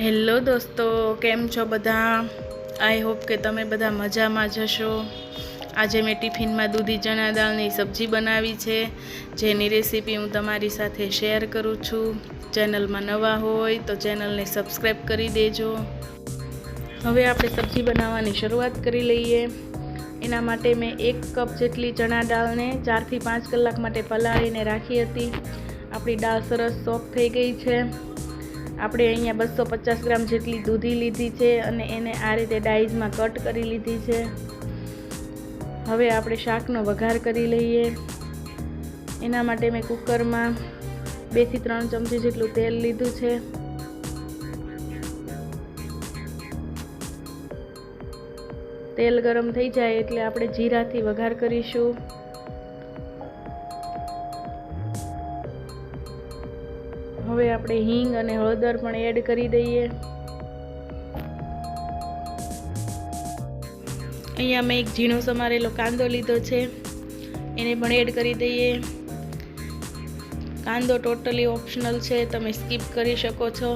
Hello દોસ્તો, કેમ છો બધા? આઈ હોપ કે તમે બધા મજામાં જ હશો। આજે મેં ટિફિનમાં દૂધી ચણા દાળની સબ્જી બનાવી છે, જેની રેસીપી હું તમારી સાથે શેર કરું છું। ચેનલમાં નવા હોય તો ચેનલને સબસ્ક્રાઈબ કરી દેજો। હવે આપણે સબ્જી બનાવવાની શરૂઆત કરી લઈએ। એના માટે મેં 1 કપ જેટલી ચણા દાળને 4 થી 5 કલાક માટે પલાળીને રાખી હતી। આપણી દાળ સરસ સોફ્ટ થઈ ગઈ છે। આપણે અહીંયા 250 ગ્રામ જેટલી દૂધી લીધી છે અને એને આ રીતે ડાઈઝમાં કટ કરી લીધી છે। હવે આપણે શાકનો વઘાર કરી લઈએ। એના માટે મેં કુકરમાં 2 થી 3 ચમચી જેટલું તેલ લીધું છે। તેલ ગરમ થઈ જાય એટલે આપણે જીરાથી વઘાર કરીશું। હવે આપણે હિંગ અને હળદર પણ એડ કરી દઈએ। અહીંયા મેં એક ઝીણો સમારેલો કાંદો લીધો છે, એને પણ એડ કરી દઈએ। કાંદો ટોટલી ઓપ્શનલ છે, તમે સ્કીપ કરી શકો છો।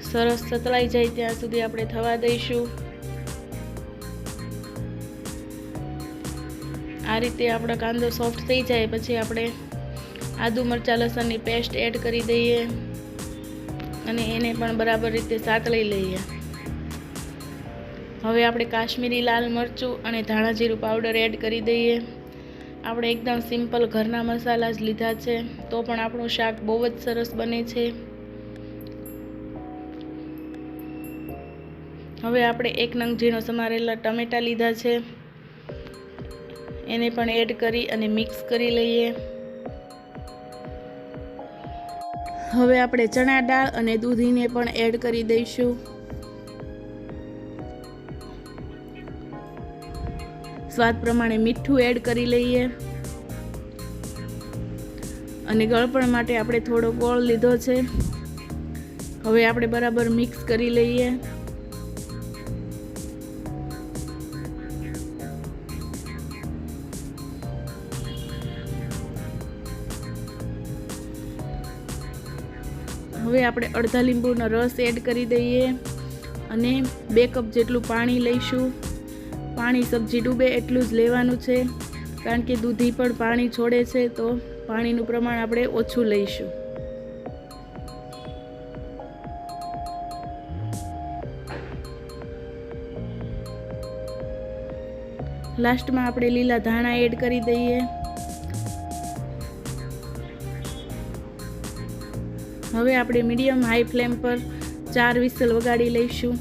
સરસ સતળાઈ જાય ત્યાં સુધી આપણે થવા દઈશું। આ રીતે આપણો કાંદો સોફ્ટ થઈ જાય પછી આપણે આદુ મરચાં લસણની પેસ્ટ એડ કરી દઈએ અને એને પણ બરાબર રીતે સાતળી લઈએ। હવે આપણે કાશ્મીરી લાલ મરચું અને ધાણા જીરું પાવડર એડ કરી દઈએ। આપણે એકદમ સિમ્પલ ઘરના મસાલા જ લીધા છે, તો પણ આપણું શાક બહુ જ સરસ બને છે। હવે આપણે 1 નંગ ઝીણો સમારેલા ટમેટાં લીધા છે, એને પણ એડ કરી અને મિક્સ કરી લઈએ। હવે આપણે ચણા દાળ અને દૂધીને પણ એડ કરી દઈશું। સ્વાદ પ્રમાણે મીઠું એડ કરી લઈએ અને ગળપણ માટે આપણે થોડો ગોળ લીધો છે। હવે આપણે બરાબર મિક્સ કરી લઈએ। હવે આપણે અડધા લીંબુનો રસ એડ કરી દઈએ અને 2 કપ જેટલું પાણી લઈશું। પાણી સબ્જી ડૂબે એટલું જ લેવાનું છે, કારણ કે દૂધી પણ પાણી છોડે છે, તો પાણીનું પ્રમાણ આપણે ઓછું લઈશું। લાસ્ટમાં આપણે લીલા ધાણા એડ કરી દઈએ। હવે આપણે મીડિયમ હાઈ ફ્લેમ પર 4 વિસલ વગાડી લઈશું।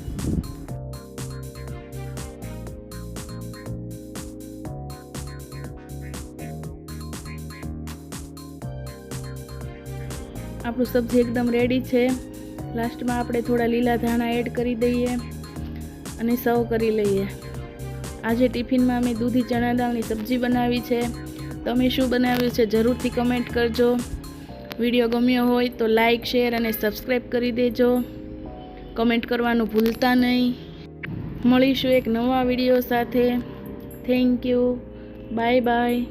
આપણું સબ્જી એકદમ રેડી છે। લાસ્ટમાં આપણે થોડા લીલા ધાણા એડ કરી દઈએ અને સર્વ કરી લઈએ। આજે ટિફિનમાં મેં દૂધી ચણા દાળની સબ્જી બનાવી છે। તમે શું બનાવ્યું છે જરૂરથી કમેન્ટ કરજો। વિડીયો ગમ્યો હોય તો લાઈક, શેર અને સબસ્ક્રાઈબ કરી દેજો। કમેન્ટ કરવાનું ભૂલતા નહીં। મળીશું એક નવા વિડીયો સાથે। Thank you, bye bye.